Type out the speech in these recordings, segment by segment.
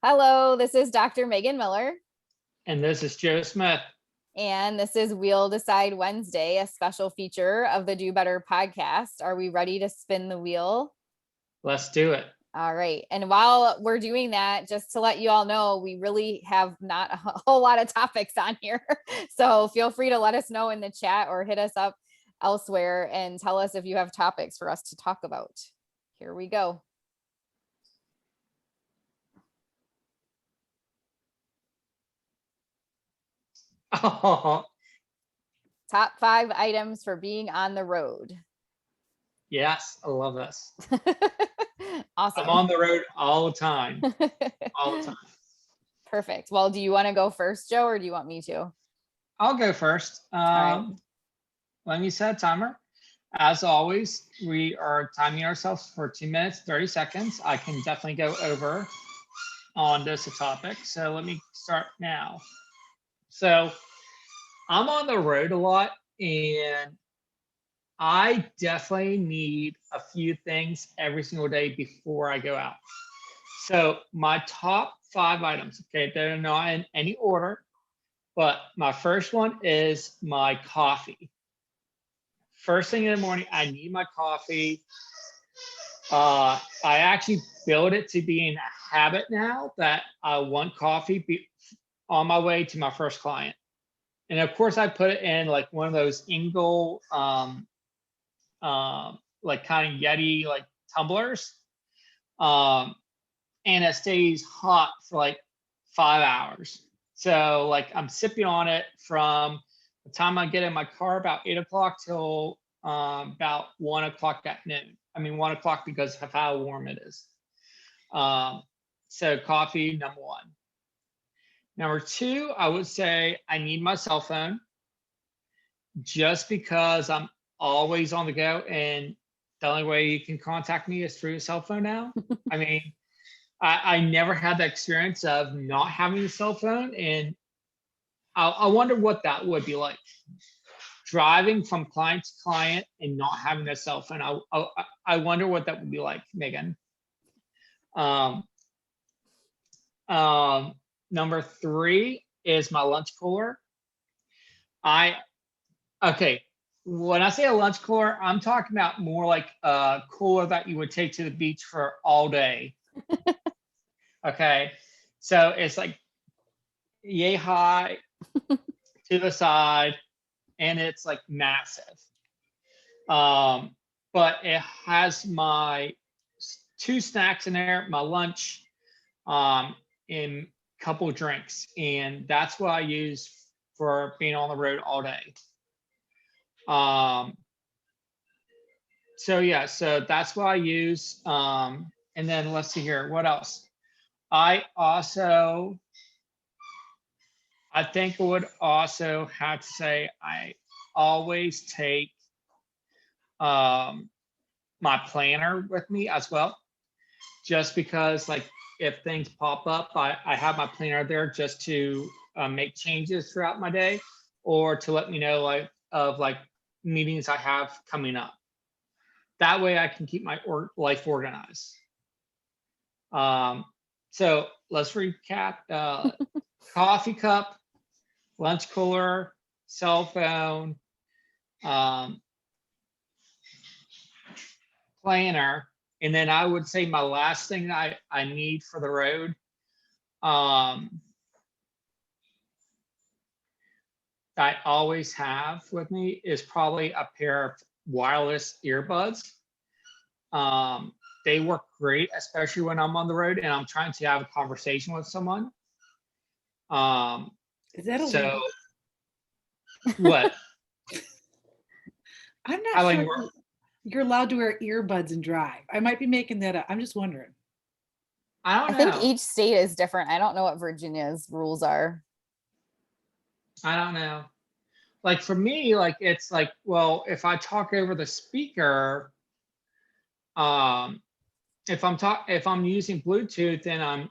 Hello, this is Dr. Megan Miller. And this is Joe Smith. And this is We'll Decide Wednesday, a special feature of the Do Better podcast. Are we ready to spin the wheel? Let's do it. All right. And while we're doing that, just to let you all know, we really have not a whole lot of topics on here. So feel free to let us know in the chat or hit us up elsewhere and tell us if you have topics for us to talk about. Here we go. Oh, Top 5 items for being on the road. yes, I love this. Awesome. I'm on the road all the time. All the time. Perfect. Well, do you want to go first, Joe, or do you want me to? I'll go first. right. Let me set a timer. As always, we are timing ourselves for 2 minutes, 30 seconds. I can definitely go over on this topic. So let me start now. So I'm on the road a lot, and I definitely need a few things every single day before I go out. So my top 5 items, okay, they're not in any order, but my first one is my coffee. First thing in the morning, I need my coffee. I actually build it to be in a habit now that I want coffee on my way to my first client. And of course, I put it in like one of those Engel, like kind of Yeti like tumblers, and it stays hot for like 5 hours. So like I'm sipping on it from the time I get in my car about 8 o'clock till about 1 o'clock at noon. I mean 1 o'clock because of how warm it is. So coffee, number 1. Number 2, I would say I need my cell phone, just because I'm always on the go, and the only way you can contact me is through a cell phone now. I mean, I never had the experience of not having a cell phone, and I wonder what that would be like. Driving from client to client and not having a cell phone. I wonder what that would be like, Megan. Number 3 is my lunch cooler. Okay, when I say a lunch cooler, I'm talking about more like a cooler that you would take to the beach for all day. Okay, so it's like yay high to the side, and it's like massive. But it has my 2 snacks in there, my lunch, and a couple drinks, and that's what I use for being on the road all day. So yeah, so that's what I use. And then let's see here, what else? I think I would also have to say I always take my planner with me as well, just because like if things pop up, I have my planner there just to make changes throughout my day, or to let me know like meetings I have coming up. That way I can keep my life organized. So let's recap. Coffee cup, lunch cooler, cell phone, planner, and then I would say my last thing I need for the road, I always have with me is probably a pair of wireless earbuds. They work great, especially when I'm on the road and I'm trying to have a conversation with someone. Is that so what? I'm not sure you're allowed to wear earbuds and drive. I might be making that up. I'm just wondering. I think each state is different. I don't know what Virginia's rules are. I don't know. Like for me, like it's like, well, if I talk over the speaker, if I'm using Bluetooth and I'm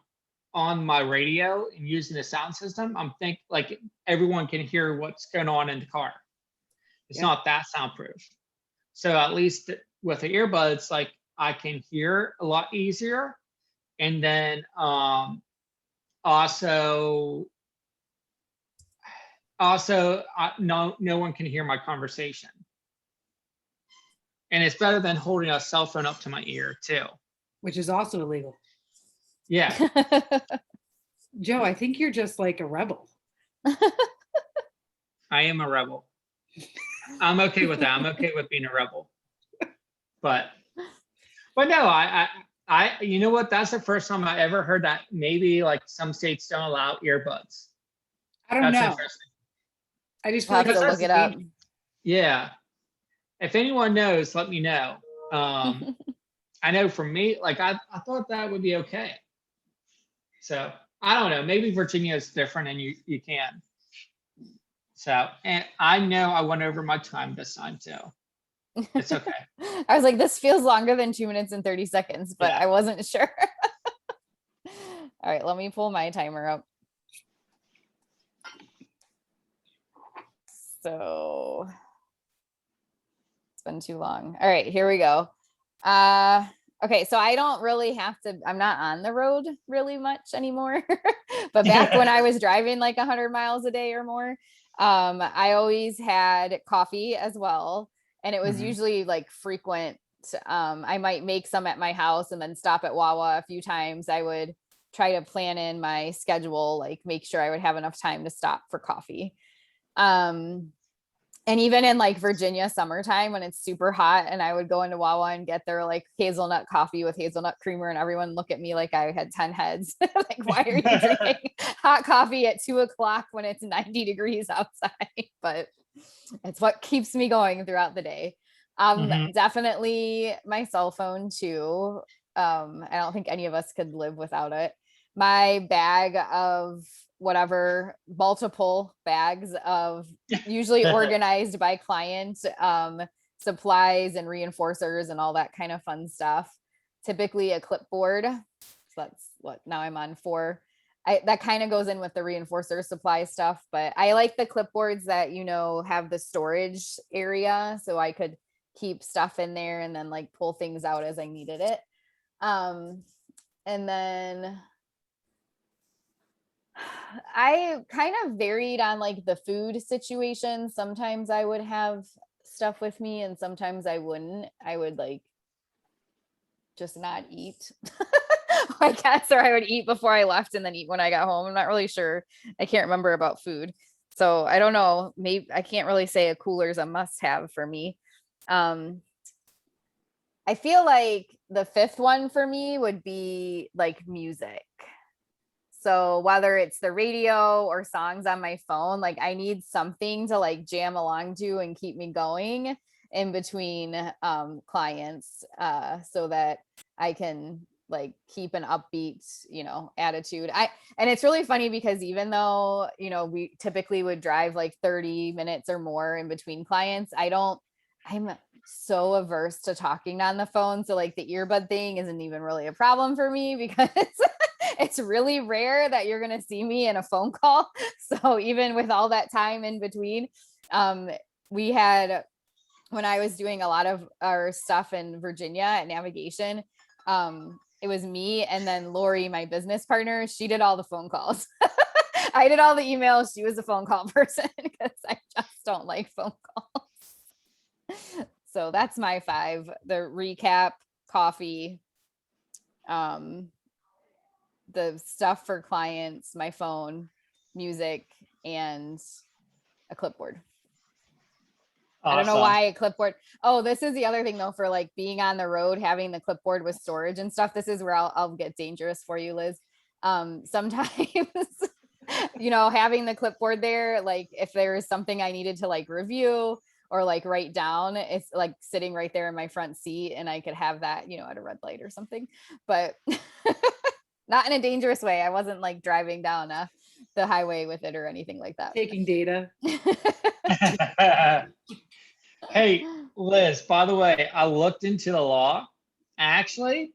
on my radio and using the sound system, I'm think like everyone can hear what's going on in the car. It's not that soundproof. So at least with the earbuds, like I can hear a lot easier, And then also no one can hear my conversation. And it's better than holding a cell phone up to my ear too. which is also illegal. Yeah. Joe, I think you're just like a rebel. I am a rebel. I'm okay with that. I'm okay with being a rebel. But no, you know what? That's the first time I ever heard that maybe like some states don't allow earbuds. I don't That's know. interesting. I just feel We'll like have to Because look it up. Yeah. If anyone knows, let me know. I know for me, like I thought that would be okay. So I don't know. Maybe Virginia is different and you can. So, and I know I went over my time this time too. It's okay. I was like, this feels longer than 2 minutes and 30 seconds, but Yeah. I wasn't sure. All right, let me pull my timer up. So it's been too long. All right, here we go. Okay, so I don't really have to, I'm not on the road really much anymore. But back when I was driving like 100 miles a day or more, I always had coffee as well. And it was usually like frequent. I might make some at my house and then stop at Wawa a few times. I would try to plan in my schedule, like make sure I would have enough time to stop for coffee. And even in like Virginia summertime when it's super hot and I would go into Wawa and get their like hazelnut coffee with hazelnut creamer and everyone look at me like I had 10 heads. Like, why are you drinking hot coffee at 2:00 when it's 90 degrees outside? But it's what keeps me going throughout the day. Definitely my cell phone too. I don't think any of us could live without it. My bag of whatever, multiple bags of usually organized by client supplies and reinforcers and all that kind of fun stuff. Typically a clipboard. So that's what now I'm on 4. That kind of goes in with the reinforcer supply stuff, but I like the clipboards that, you know, have the storage area so I could keep stuff in there and then like pull things out as I needed it. And then I kind of varied on like the food situation. Sometimes I would have stuff with me and sometimes I wouldn't. I would like just not eat. I guess, or I would eat before I left and then eat when I got home. I'm not really sure. I can't remember about food. So I don't know. Maybe I can't really say a cooler is a must have for me. I feel like the 5th one for me would be like music. So whether it's the radio or songs on my phone, like I need something to like jam along to and keep me going in between clients so that I can like keep an upbeat, you know, attitude. And it's really funny because even though, you know, we typically would drive like 30 minutes or more in between clients, I'm so averse to talking on the phone. So like the earbud thing isn't even really a problem for me because it's really rare that you're going to see me in a phone call. So even with all that time in between, we had, when I was doing a lot of our stuff in Virginia at navigation, it was me and then Lori, my business partner. She did all the phone calls. I did all the emails. She was a phone call person because I just don't like phone calls. So that's my 5, the recap, coffee, the stuff for clients, my phone, music, and a clipboard. Awesome. I don't know why a clipboard. Oh, this is the other thing though, for like being on the road, having the clipboard with storage and stuff. This is where I'll get dangerous for you, Liz. Sometimes, you know, having the clipboard there, like if there is something I needed to like review or like write down, it's like sitting right there in my front seat and I could have that, you know, at a red light or something, but not in a dangerous way. I wasn't like driving down the highway with it or anything like that. Taking data. Hey, Liz, by the way, I looked into the law. Actually,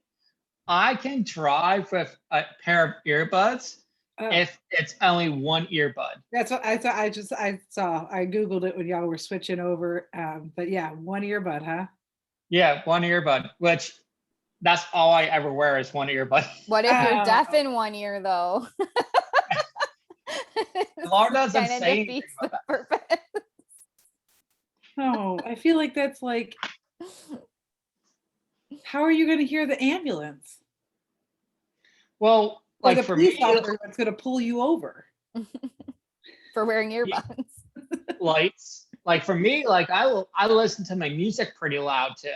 I can drive with a pair of earbuds if it's only one earbud. That's what I thought. I saw. I Googled it when y'all were switching over. But yeah, one earbud, huh? Yeah, one earbud, which That's all I ever wear is one earbud. What if you're Oh. deaf in one ear though? The law doesn't Kind of say anything defeats about the that. purpose. No, I feel like that's like, how are you going to hear the ambulance Well, or like the for police me, officer that's going to pull you over? For wearing earbuds. lights. Like for me, like I listen to my music pretty loud too.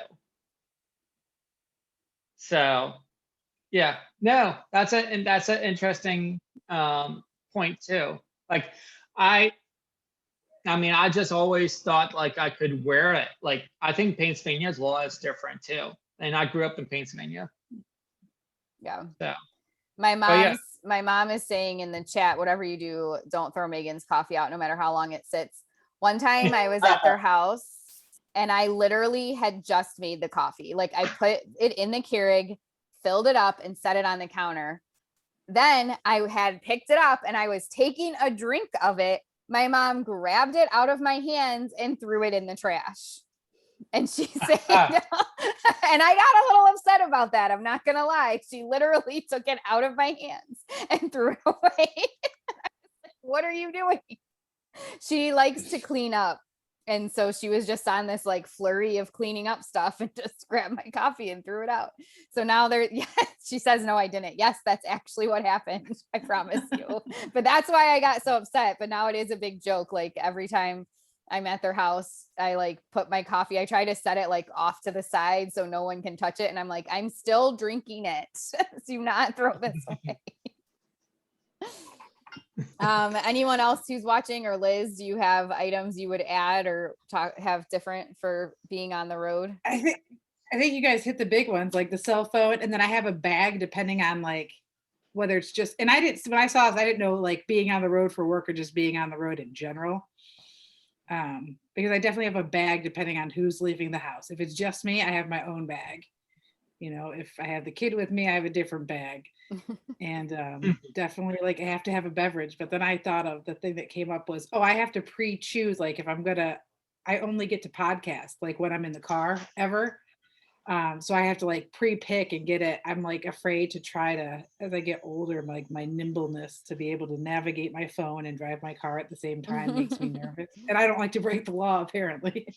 So yeah, no, that's an interesting point too. Like I I mean, I just always thought like I could wear it. Like I think Pennsylvania's law is different too. And I grew up in Pennsylvania. Yeah. So My but yeah. mom is saying in the chat, whatever you do, don't throw Megan's coffee out no matter how long it sits. One time I was at their house and I literally had just made the coffee. Like I put it in the Keurig, filled it up and set it on the counter. Then I had picked it up and I was taking a drink of it. My mom grabbed it out of my hands and threw it in the trash. And she said, and I got a little upset about that. I'm not going to lie. She literally took it out of my hands and threw it away. What are you doing? She likes to clean up. And so she was just on this like flurry of cleaning up stuff and just grabbed my coffee and threw it out. So now yeah, she says, no, I didn't. Yes, that's actually what happened. I promise you. But that's why I got so upset. But now it is a big joke. Like every time I'm at their house, I like put my coffee, I try to set it like off to the side so no one can touch it. And I'm like, I'm still drinking it. Do not throw this away. Anyone else who's watching, or Liz, do you have items you would add or have different for being on the road? I think you guys hit the big ones, like the cell phone, and then I have a bag depending on like whether it's just, and when I saw this, I didn't know like being on the road for work or just being on the road in general. Because I definitely have a bag depending on who's leaving the house. If it's just me, I have my own bag. If I have the kid with me, I have a different bag. And definitely like I have to have a beverage. But then I thought of the thing that came up was, I have to pre-choose, like if I only get to podcast like when I'm in the car ever. So I have to like pre-pick and get it. I'm like afraid to try to, as I get older, like my nimbleness to be able to navigate my phone and drive my car at the same time makes me nervous. And I don't like to break the law, apparently.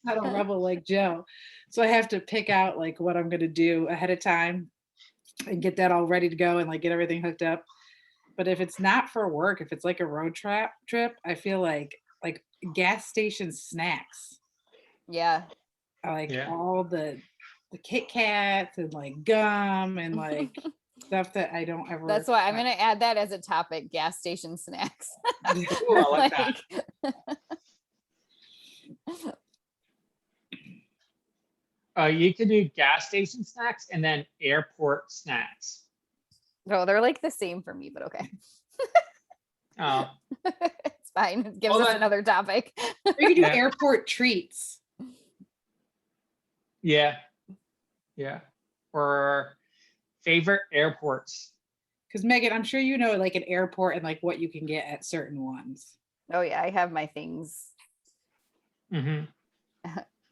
I don't rebel like Joe. So I have to pick out like what I'm going to do ahead of time and get that all ready to go and like get everything hooked up. But if it's not for work, if it's like a road trip, I feel like gas station snacks. Yeah. I like all the Kit Kats and like gum and like stuff that I don't ever. That's why I'm going to add that as a topic, gas station snacks. Ooh, I like that. You could do gas station snacks and then airport snacks. No, they're like the same for me, but okay. Oh. It's fine. It gives us another topic. You could do airport treats. Yeah. Or favorite airports. Because Megan, I'm sure you know like an airport and like what you can get at certain ones. Oh yeah, I have my things. Mm-hmm.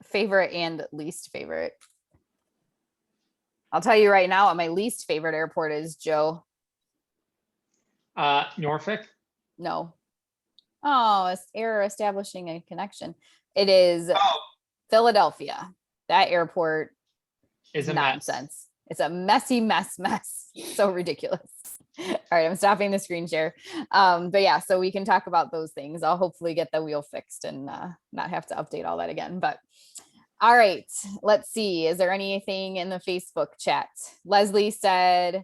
Favorite and least favorite. I'll tell you right now what my least favorite airport is, Joe. Norfolk? No. Oh, it's error establishing a connection. It is Philadelphia. That airport is nonsense. Mess. It's a messy mess. So ridiculous. All right, I'm stopping the screen share. But yeah, so we can talk about those things. I'll hopefully get the wheel fixed and not have to update all that again. But all right, let's see. Is there anything in the Facebook chat? Leslie said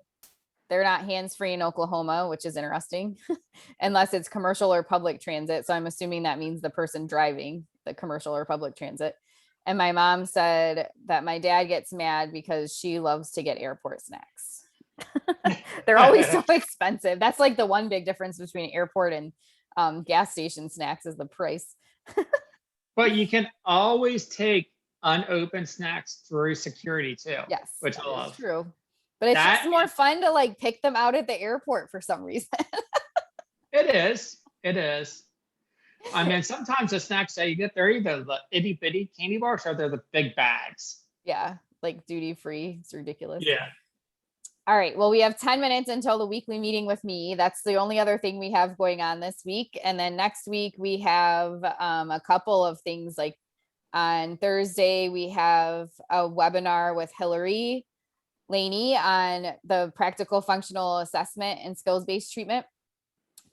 they're not hands-free in Oklahoma, which is interesting, unless it's commercial or public transit. So I'm assuming that means the person driving the commercial or public transit. And my mom said that my dad gets mad because she loves to get airport snacks. They're always so expensive. That's like the one big difference between airport and gas station snacks is the price. But you can always take unopened snacks through security too. Yes, which I love. True. But it's just more fun to like pick them out at the airport for some reason. It is. I mean, sometimes the snacks that you get, they're either the itty bitty candy bars or they're the big bags. Yeah. like duty free. It's ridiculous. Yeah. All right. Well, we have 10 minutes until the weekly meeting with me. That's the only other thing we have going on this week. And then next week we have a couple of things. Like on Thursday, we have a webinar with Hillary Laney on the practical functional assessment and skills-based treatment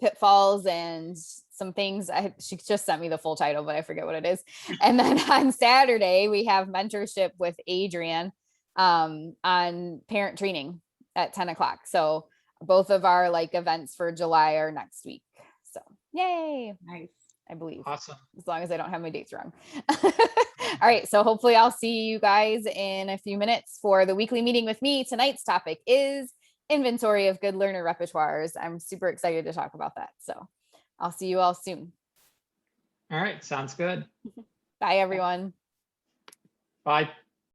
pitfalls and some things. She just sent me the full title, but I forget what it is. And then on Saturday, we have mentorship with Adrian on parent training at 10 o'clock. So both of our like events for July are next week. So yay. Nice. I believe. Awesome. As long as I don't have my dates wrong. All right. So hopefully I'll see you guys in a few minutes for the weekly meeting with me. Tonight's topic is inventory of good learner repertoires. I'm super excited to talk about that. So I'll see you all soon. All right. Sounds good. Bye, everyone. Bye.